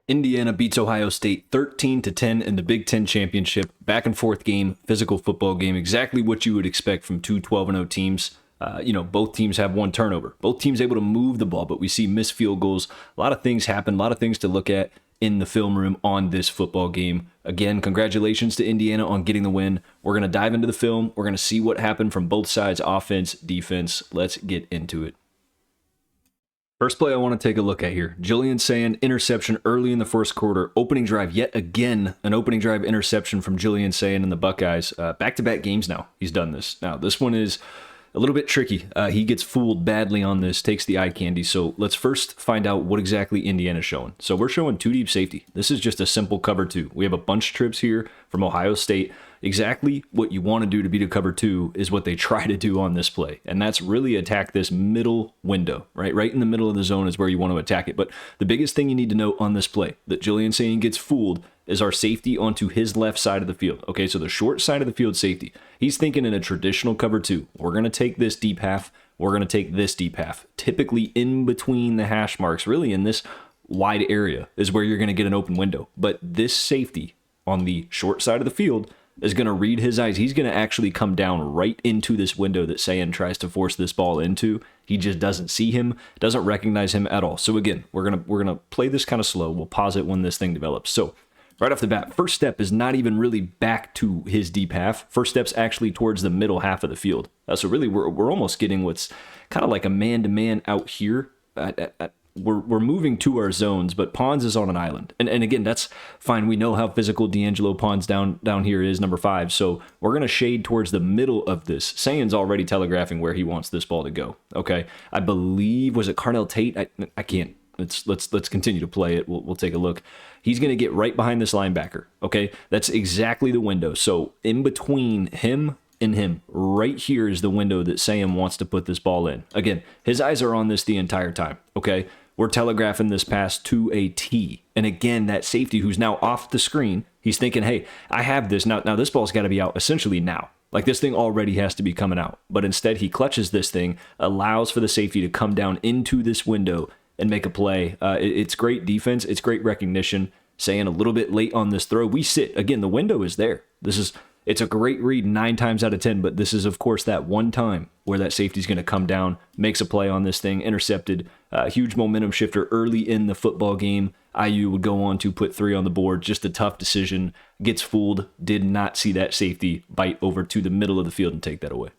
Indiana beats Ohio State 13-10 in the Big Ten Championship. Back and forth game, physical football game, exactly what you would expect from two 12-0 teams. Both teams have one turnover. Both teams able to move the ball, but we see missed field goals. A lot of things happen, a lot of things to look at in the film room on this football game. Again, congratulations to Indiana on getting the win. We're going to dive into the film. We're going to see what happened from both sides, offense, defense. Let's get into it. First play I want to take a look at here. Julian Sayin, interception early in the first quarter. Opening drive, yet again, an opening drive interception from Julian Sayin and the Buckeyes. Back-to-back games now, he's done this. Now, this one is a little bit tricky. He gets fooled badly on this, takes the eye candy. So let's first find out what exactly Indiana's showing. So we're showing two deep safety. This is just a simple cover two. We have a bunch of trips here from Ohio State. Exactly what you want to do to beat a cover two is what they try to do on this play. And that's really attack this middle window, right? Right in the middle of the zone is where you want to attack it. But the biggest thing you need to note on this play that Julian Sayin gets fooled is our safety onto his left side of the field. Okay, so the short side of the field safety. He's thinking in a traditional cover two. We're going to take this deep half. We're going to take this deep half. Typically in between the hash marks, really in this wide area is where you're going to get an open window. But this safety on the short side of the field is going to read his eyes. He's going to actually come down right into this window that Sayin tries to force this ball into. He just doesn't see him, doesn't recognize him at all. So again, we're gonna play this kind of slow. We'll pause it when this thing develops. So right off the bat, first step is not even really back to his deep half. First step's actually towards the middle half of the field. So really, we're almost getting what's kind of like a man-to-man out here. We're moving to our zones, but Pons is on an island. And again, that's fine. We know how physical D'Angelo Pons down here is, number 5. So we're going to shade towards the middle of this. Sayin's already telegraphing where he wants this ball to go. Okay. I believe, was it Carnell Tate? I can't. Let's continue to play it. We'll take a look. He's going to get right behind this linebacker. Okay. That's exactly the window. So in between him and him, right here is the window that Sayin wants to put this ball in. Again, his eyes are on this the entire time. Okay. We're telegraphing this pass to a T. And again, that safety who's now off the screen, he's thinking, hey, I have this. Now this ball's got to be out essentially now. Like this thing already has to be coming out. But instead, he clutches this thing, allows for the safety to come down into this window and make a play. It's great defense. It's great recognition. Sayin a little bit late on this throw. We sit. Again, the window is there. It's a great read 9 times out of 10, but this is, of course, that one time where that safety is going to come down, makes a play on this thing, intercepted, huge momentum shifter early in the football game. IU would go on to put 3 on the board. Just a tough decision. Gets fooled. Did not see that safety bite over to the middle of the field and take that away.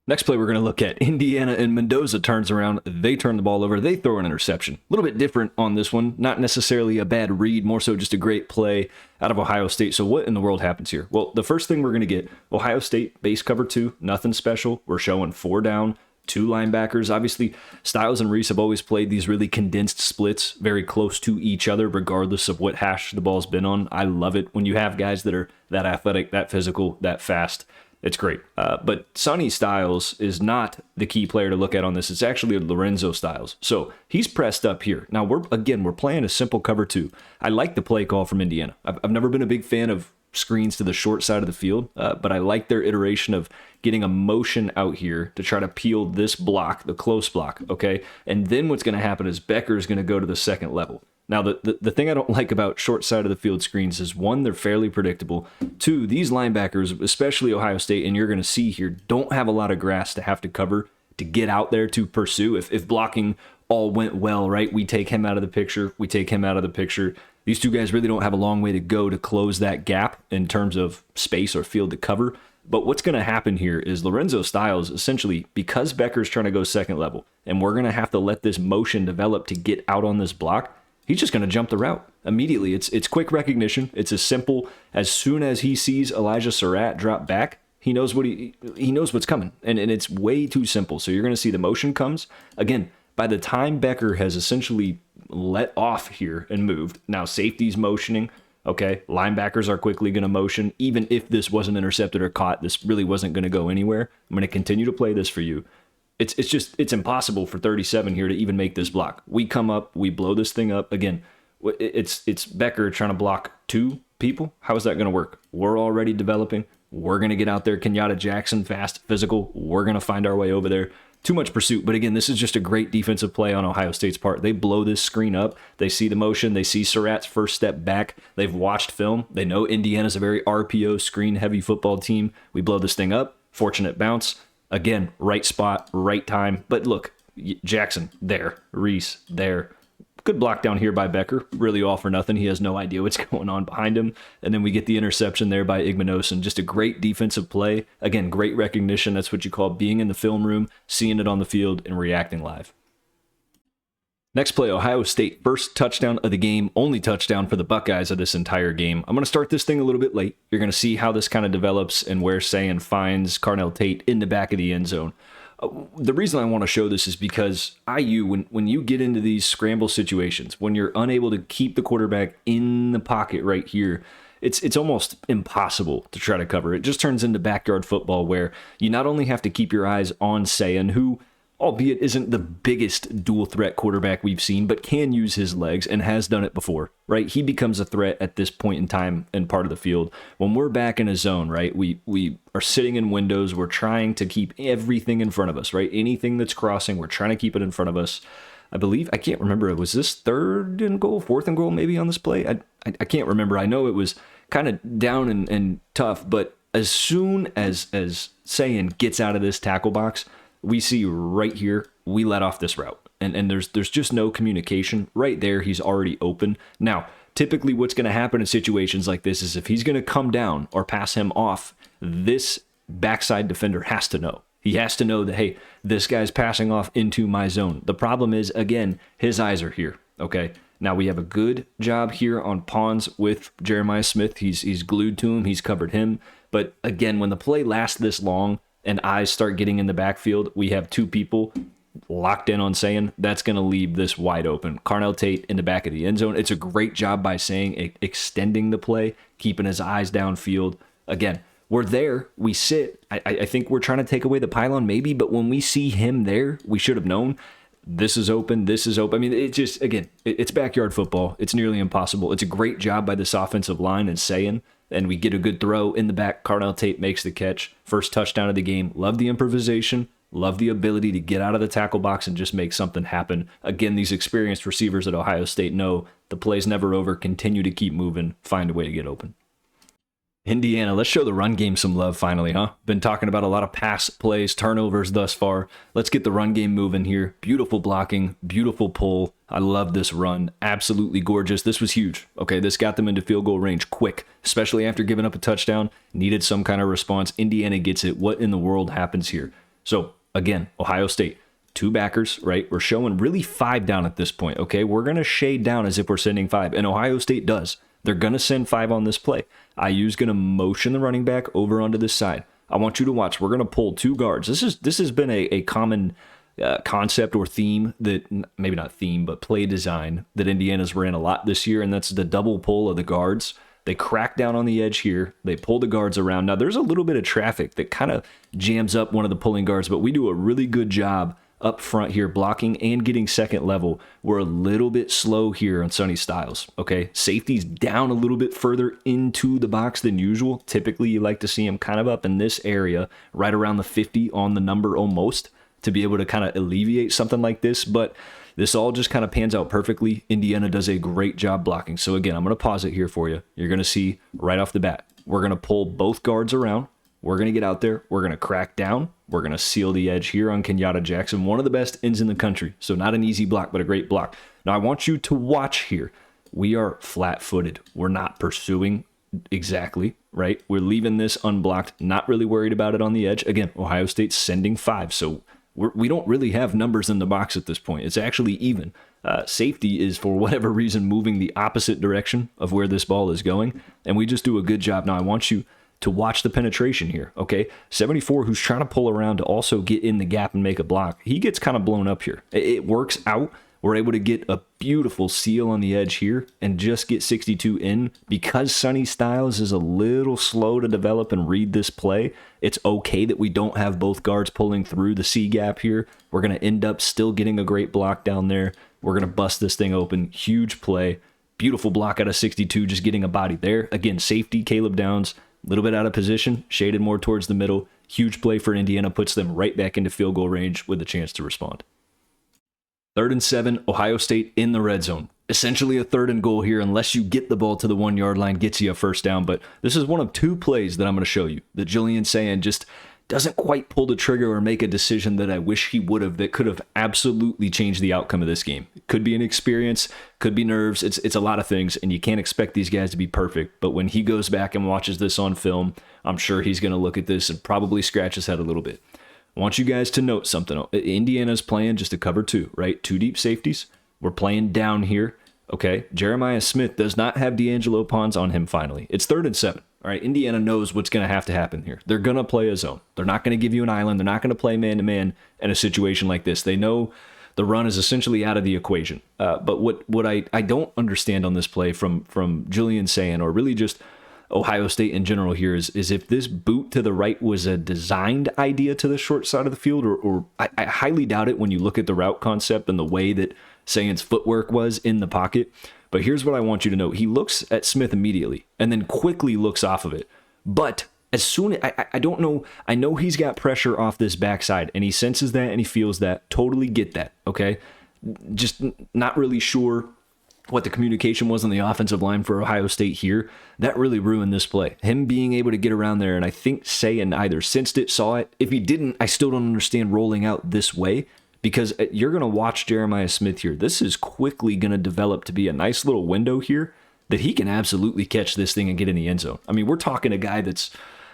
Next play we're going to look at, Indiana and Mendoza turns around. They turn the ball over. They throw an interception. A little bit different on this one. Not necessarily a bad read, more so just a great play out of Ohio State. So what in the world happens here? Well, the first thing we're going to get, Ohio State base cover 2, nothing special. We're showing 4 down, 2 linebackers. Obviously, Styles and Reese have always played these really condensed splits, very close to each other, regardless of what hash the ball's been on. I love it when you have guys that are that athletic, that physical, that fast. It's great. But Sonny Styles is not the key player to look at on this. It's actually Lorenzo Styles. So he's pressed up here. Now, we're playing a simple cover 2. I like the play call from Indiana. I've never been a big fan of screens to the short side of the field, but I like their iteration of getting a motion out here to try to peel this block, the close block, okay? And then what's going to happen is Becker is going to go to the second level. Now, the thing I don't like about short side of the field screens is, 1, they're fairly predictable. 2, these linebackers, especially Ohio State, and you're going to see here, don't have a lot of grass to have to cover to get out there to pursue. If blocking all went well, right, we take him out of the picture. These 2 guys really don't have a long way to go to close that gap in terms of space or field to cover. But what's going to happen here is Lorenzo Styles, essentially, because Becker's trying to go second level, and we're going to have to let this motion develop to get out on this block, he's just going to jump the route immediately. It's quick recognition. It's as simple as soon as he sees Elijah Surratt drop back, he knows what's coming, and it's way too simple. So you're going to see the motion comes. Again, by the time Becker has essentially let off here and moved, now safety's motioning. Okay, linebackers are quickly going to motion. Even if this wasn't intercepted or caught, this really wasn't going to go anywhere. I'm going to continue to play this for you. It's impossible for 37 here to even make this block. We come up, we blow this thing up. Again, it's Becker trying to block 2 people. How is that going to work? We're already developing. We're going to get out there. Kenyatta Jackson, fast, physical. We're going to find our way over there. too much pursuit. But again, this is just a great defensive play on Ohio State's part. They blow this screen up. They see the motion. They see Surratt's first step back. They've watched film. They know Indiana's a very RPO screen-heavy football team. We blow this thing up. Fortunate bounce. Again, right spot, right time. But look, Jackson, there. Reese, there. Good block down here by Becker. Really all for nothing. He has no idea what's going on behind him. And then we get the interception there by Igmanosin. Just a great defensive play. Again, great recognition. That's what you call being in the film room, seeing it on the field, and reacting live. Next play, Ohio State. First touchdown of the game. Only touchdown for the Buckeyes of this entire game. I'm going to start this thing a little bit late. You're going to see how this kind of develops and where Sayin finds Carnell Tate in the back of the end zone. The reason I want to show this is because IU, when you get into these scramble situations, when you're unable to keep the quarterback in the pocket right here, it's almost impossible to try to cover. It just turns into backyard football where you not only have to keep your eyes on Sayin, who, albeit isn't the biggest dual threat quarterback we've seen, but can use his legs and has done it before, right? He becomes a threat at this point in time and part of the field. When we're back in a zone, right, we are sitting in windows. We're trying to keep everything in front of us, right? Anything that's crossing, we're trying to keep it in front of us. I believe, I can't remember, was this 3rd and goal, 4th and goal maybe on this play? I can't remember. I know it was kind of down and tough, but as soon as Sayin gets out of this tackle box, we see right here, we let off this route. And there's just no communication. Right there, he's already open. Now, typically what's going to happen in situations like this is if he's going to come down or pass him off, this backside defender has to know. He has to know that, hey, this guy's passing off into my zone. The problem is, again, his eyes are here, okay? Now, we have a good job here on Pawns with Jeremiah Smith. He's glued to him. He's covered him. But, again, when the play lasts this long, and eyes start getting in the backfield, we have 2 people locked in on Sayin. That's going to leave this wide open. Carnell Tate in the back of the end zone. It's a great job by Sayin extending the play, keeping his eyes downfield. Again, we're there. We sit. I think we're trying to take away the pylon maybe, but when we see him there, we should have known this is open. This is open. I mean, it just, again, it's backyard football. It's nearly impossible. It's a great job by this offensive line and Sayin. And we get a good throw in the back. Carnell Tate makes the catch. First touchdown of the game. Love the improvisation. Love the ability to get out of the tackle box and just make something happen. Again, these experienced receivers at Ohio State know the play's never over. Continue to keep moving. Find a way to get open. Indiana, let's show the run game some love finally, huh? Been talking about a lot of pass plays, turnovers thus far. Let's get the run game moving here. Beautiful blocking, beautiful pull. I love this run. Absolutely gorgeous. This was huge. Okay, this got them into field goal range quick, especially after giving up a touchdown. Needed some kind of response. Indiana gets it. What in the world happens here? So, again, Ohio State, 2 backers, right? We're showing really 5 down at this point, okay? We're going to shade down as if we're sending 5, and Ohio State does. They're going to send 5 on this play. IU's going to motion the running back over onto this side. I want you to watch. We're going to pull 2 guards. This has been a common concept or theme that, maybe not theme, but play design that Indiana's ran a lot this year, and that's the double pull of the guards. They crack down on the edge here. They pull the guards around. Now, there's a little bit of traffic that kind of jams up one of the pulling guards, but we do a really good job up front here, blocking and getting second level. We're a little bit slow here on Sonny Styles, okay? Safety's down a little bit further into the box than usual. Typically, you like to see him kind of up in this area, right around the 50 on the number almost, to be able to kind of alleviate something like this, but this all just kind of pans out perfectly. Indiana does a great job blocking. So again, I'm going to pause it here for you. You're going to see right off the bat, we're going to pull both guards around. We're going to get out there. We're going to crack down. We're going to seal the edge here on Kenyatta Jackson, one of the best ends in the country. So not an easy block, but a great block. Now I want you to watch here. We are flat-footed. We're not pursuing exactly, right? We're leaving this unblocked, not really worried about it on the edge. Again, Ohio State's sending 5, so we don't really have numbers in the box at this point. It's actually even. Safety is, for whatever reason, moving the opposite direction of where this ball is going, and we just do a good job. Now I want you to watch the penetration here, okay? 74, who's trying to pull around to also get in the gap and make a block, he gets kind of blown up here. It works out. We're able to get a beautiful seal on the edge here and just get 62 in. Because Sonny Styles is a little slow to develop and read this play, it's okay that we don't have both guards pulling through the C gap here. We're going to end up still getting a great block down there. We're going to bust this thing open. Huge play. Beautiful block out of 62, just getting a body there. Again, safety, Caleb Downs, a little bit out of position, shaded more towards the middle. Huge play for Indiana, puts them right back into field goal range with a chance to respond. 3rd and 7, Ohio State in the red zone. Essentially a 3rd and goal here, unless you get the ball to the 1-yard line, gets you a first down. But this is one of 2 plays that I'm going to show you that Julian Sayin just doesn't quite pull the trigger or make a decision that I wish he would have, that could have absolutely changed the outcome of this game. It could be an experience, could be nerves. It's a lot of things, and you can't expect these guys to be perfect. But when he goes back and watches this on film, I'm sure he's going to look at this and probably scratch his head a little bit. I want you guys to note something. Indiana's playing just a cover 2, right? 2 deep safeties. We're playing down here. Okay, Jeremiah Smith does not have D'Angelo Pons on him finally. It's 3rd and 7. All right, Indiana knows what's going to happen here. They're going to play a zone. They're not going to give you an island. They're not going to play man-to-man in a situation like this. They know the run is essentially out of the equation. But what I don't understand on this play from Julian Sayin, or really just Ohio State in general here, is if this boot to the right was a designed idea to the short side of the field, or I highly doubt it when you look at the route concept and the way that Sayin's footwork was in the pocket. But here's what I want you to know. He looks at Smith immediately and then quickly looks off of it. But as soon as I don't know, I know he's got pressure off this backside, and he senses that and he feels that. Totally get that, okay? Just not really sure what the communication was on the offensive line for Ohio State here. That really ruined this play. Him being able to get around there, and I think Sayin either sensed it, saw it. If he didn't, I still don't understand rolling out this way, because you're going to watch Jeremiah Smith here. This is quickly going to develop to be a nice little window here that he can absolutely catch this thing and get in the end zone. I mean, we're talking a guy that's,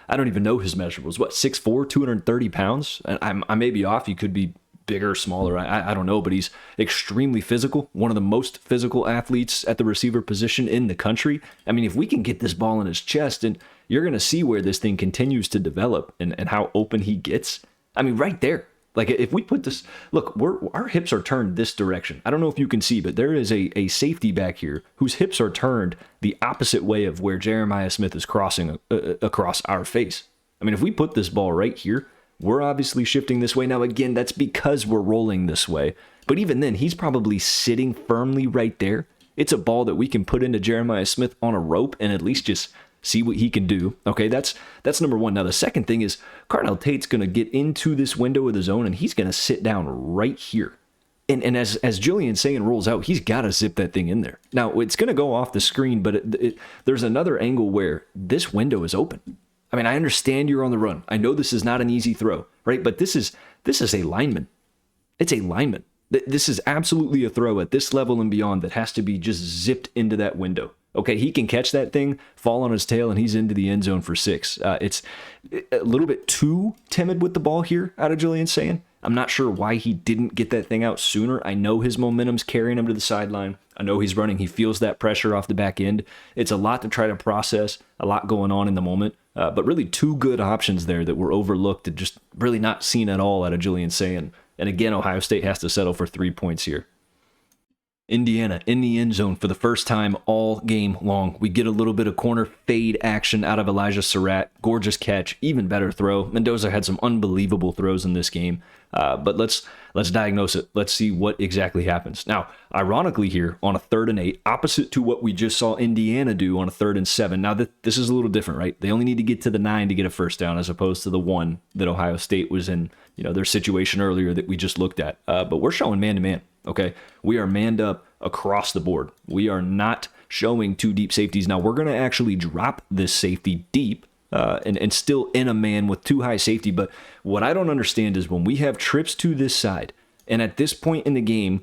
I don't even know his measurables. What, 6'4", 230 pounds? I may be off. He could be bigger, smaller. I don't know, but he's extremely physical. One of the most physical athletes at the receiver position in the country. I mean, if we can get this ball in his chest, and you're going to see where this thing continues to develop and how open he gets. I mean, right there. Like, if we put this, look, our hips are turned this direction. I don't know if you can see, but there is a safety back here whose hips are turned the opposite way of where Jeremiah Smith is crossing across our face. I mean, if we put this ball right here, we're obviously shifting this way. Now, again, that's because we're rolling this way. But even then, he's probably sitting firmly right there. It's a ball that we can put into Jeremiah Smith on a rope and at least just see what he can do. Okay, that's number one. Now, the second thing is Carnell Tate's going to get into this window of the zone, and he's going to sit down right here. And as Julian Sayin rolls out, he's got to zip that thing in there. Now, it's going to go off the screen, but there's another angle where this window is open. I mean, I understand you're on the run. I know this is not an easy throw, right? But this is a lineman. It's a lineman. This is absolutely a throw at this level and beyond that has to be just zipped into that window. Okay, he can catch that thing, fall on his tail, and he's into the end zone for 6. It's a little bit too timid with the ball here out of Julian Sayin. I'm not sure why he didn't get that thing out sooner. I know his momentum's carrying him to the sideline. I know he's running. He feels that pressure off the back end. It's a lot to try to process, a lot going on in the moment. But really 2 good options there that were overlooked and just really not seen at all out of Julian Sayin. And again, Ohio State has to settle for 3 points here. Indiana in the end zone for the first time all game long. We get a little bit of corner fade action out of Elijah Surratt. Gorgeous catch, even better throw. Mendoza had some unbelievable throws in this game. But let's diagnose it. Let's see what exactly happens. Now, ironically here, on a 3rd and 8, opposite to what we just saw Indiana do on a 3rd and 7. Now, this is a little different, right? They only need to get to the 9 to get a first down as opposed to the 1 that Ohio State was in, their situation earlier that we just looked at. But we're showing man-to-man, okay? We are manned up across the board. We are not showing 2 deep safeties. Now, we're going to actually drop this safety deep and still in a man with 2 high safety. But what I don't understand is when we have trips to this side, and at this point in the game,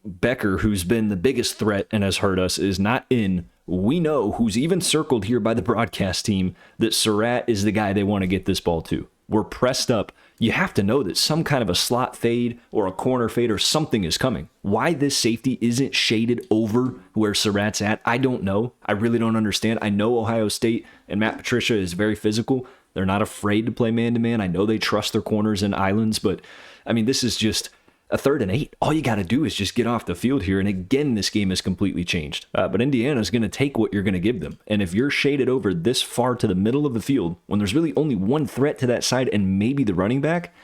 Becker, who's been the biggest threat and has hurt us, is not in. We know, who's even circled here by the broadcast team, that Surratt is the guy they want to get this ball to. We're pressed up. You have to know that some kind of a slot fade or a corner fade or something is coming. Why this safety isn't shaded over where Surratt's at, I don't know. I really don't understand. I know Ohio State and Matt Patricia is very physical. They're not afraid to play man-to-man. I know they trust their corners and islands, but, I mean, this is just a 3rd and 8. All you got to do is just get off the field here, and again, this game has completely changed. But Indiana's going to take what you're going to give them, and if you're shaded over this far to the middle of the field, when there's really only one threat to that side and maybe the running back,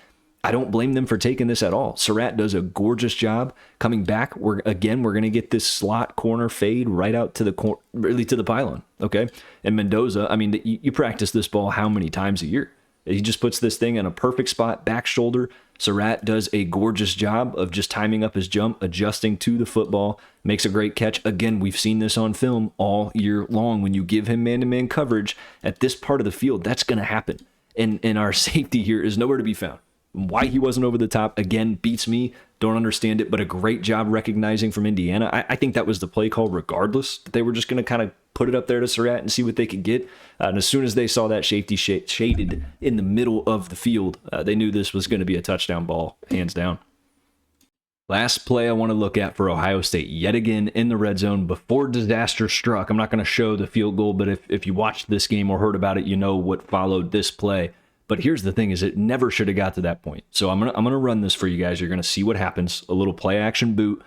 I don't blame them for taking this at all. Surratt does a gorgeous job coming back. We're going to get this slot corner fade right out to the really to the pylon, okay? And Mendoza, I mean, you practice this ball how many times a year? He just puts this thing in a perfect spot, back shoulder. Surratt does a gorgeous job of just timing up his jump, adjusting to the football, makes a great catch. Again, we've seen this on film all year long. When you give him man-to-man coverage at this part of the field, that's going to happen. And our safety here is nowhere to be found. Why he wasn't over the top, again, beats me. Don't understand it, but a great job recognizing from Indiana. I think that was the play call regardless. They were just going to kind of put it up there to Surratt and see what they could get. And as soon as they saw that safety shaded in the middle of the field, they knew this was going to be a touchdown ball, hands down. Last play I want to look at for Ohio State, yet again in the red zone before disaster struck. I'm not going to show the field goal, but if you watched this game or heard about it, you know what followed this play. But here's the thing, is it never should have got to that point. So I'm gonna run this for you guys. You're going to see what happens. A little play action boot.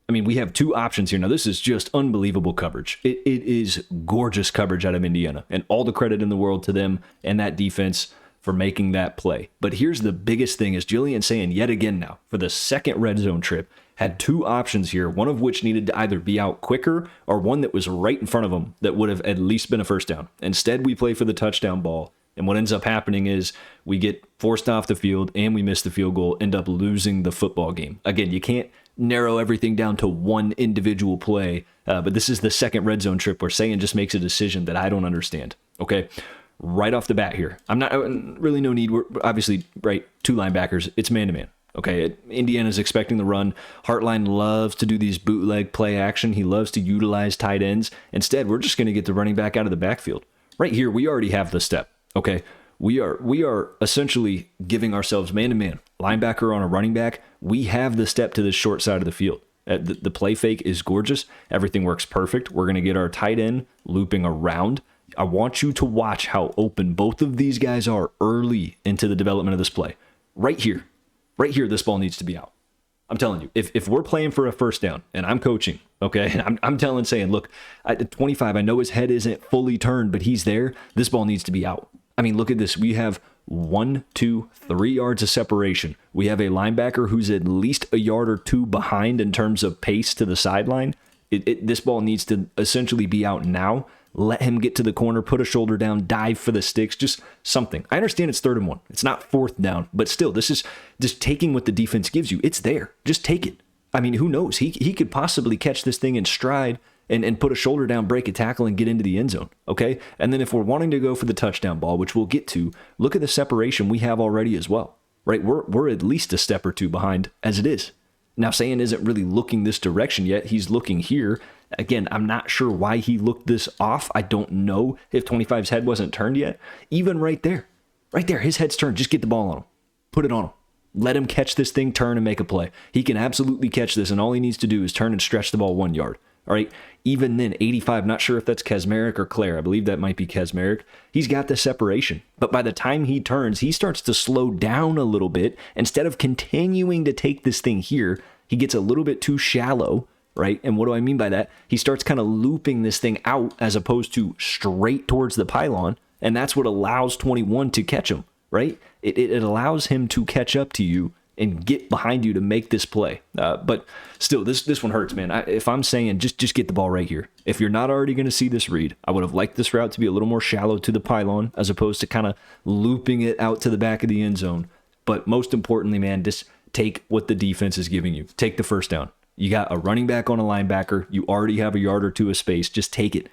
I mean, we have two options here. Now, this is just unbelievable coverage. It is gorgeous coverage out of Indiana, and all the credit in the world to them and that defense for making that play. But here's the biggest thing, is Julian saying yet again now, for the second red zone trip, had two options here, one of which needed to either be out quicker or one that was right in front of him that would have at least been a first down. Instead, we play for the touchdown ball. And what ends up happening is we get forced off the field and we miss the field goal, end up losing the football game. Again, you can't narrow everything down to one individual play, but this is the second red zone trip where Sayan just makes a decision that I don't understand. Okay, right off the bat here, I'm not really no need. We're obviously, right, two linebackers. It's man-to-man. Okay, Indiana's expecting the run. Hartline loves to do these bootleg play action. He loves to utilize tight ends. Instead, we're just going to get the running back out of the backfield. Right here, we already have the step. Okay, we are essentially giving ourselves man-to-man. Linebacker on a running back, we have the step to the short side of the field. The play fake is gorgeous. Everything works perfect. We're going to get our tight end looping around. I want you to watch how open both of these guys are early into the development of this play. Right here, this ball needs to be out. I'm telling you, if we're playing for a first down and I'm coaching, okay, and I'm saying, look, at 25, I know his head isn't fully turned, but he's there. This ball needs to be out. I mean, look at this. We have 1, 2, 3 yards of separation. We have a linebacker who's at least a yard or two behind in terms of pace to the sideline. This ball needs to essentially be out now. Let him get to the corner, put a shoulder down, dive for the sticks, just something. I understand it's 3rd and 1. It's not 4th down, but still, this is just taking what the defense gives you. It's there. Just take it. I mean, who knows? He could possibly catch this thing in stride and put a shoulder down, break a tackle, and get into the end zone, okay? And then if we're wanting to go for the touchdown ball, which we'll get to, look at the separation we have already as well, right? We're at least a step or two behind as it is. Now, Sayan isn't really looking this direction yet. He's looking here. Again, I'm not sure why he looked this off. I don't know if 25's head wasn't turned yet. Even right there, his head's turned. Just get the ball on him. Put it on him. Let him catch this thing, turn, and make a play. He can absolutely catch this, and all he needs to do is turn and stretch the ball 1 yard. All right, even then, 85, not sure if that's Kesmerick or Claire. I believe that might be Kesmerick. He's got the separation. But by the time he turns, he starts to slow down a little bit. Instead of continuing to take this thing here, he gets a little bit too shallow, right? And what do I mean by that? He starts kind of looping this thing out as opposed to straight towards the pylon. And that's what allows 21 to catch him, right? It allows him to catch up to you and get behind you to make this play. But still, this one hurts, man. If I'm saying just get the ball right here. If you're not already going to see this read, I would have liked this route to be a little more shallow to the pylon as opposed to kind of looping it out to the back of the end zone. But most importantly, man, just take what the defense is giving you. Take the first down. You got a running back on a linebacker. You already have a yard or two of space. Just take it.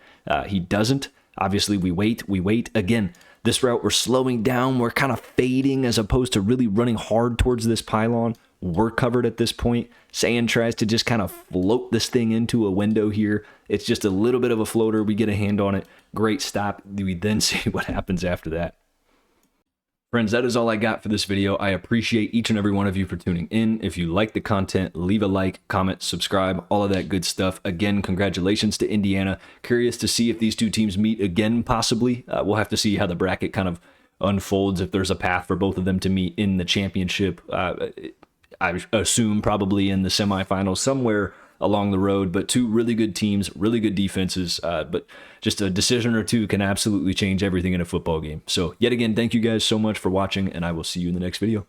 He doesn't. Obviously, we wait. Again, this route, we're slowing down. We're kind of fading as opposed to really running hard towards this pylon. We're covered at this point. Sayan tries to just kind of float this thing into a window here. It's just a little bit of a floater. We get a hand on it. Great stop. We then see what happens after that. Friends, that is all I got for this video. I appreciate each and every one of you for tuning in. If you like the content, leave a like, comment, subscribe, all of that good stuff. Again, congratulations to Indiana. Curious to see if these two teams meet again, possibly. We'll have to see how the bracket kind of unfolds, if there's a path for both of them to meet in the championship. I assume probably in the semifinals somewhere along the road, but two really good teams, really good defenses, but just a decision or two can absolutely change everything in a football game. So yet again, thank you guys so much for watching, and I will see you in the next video.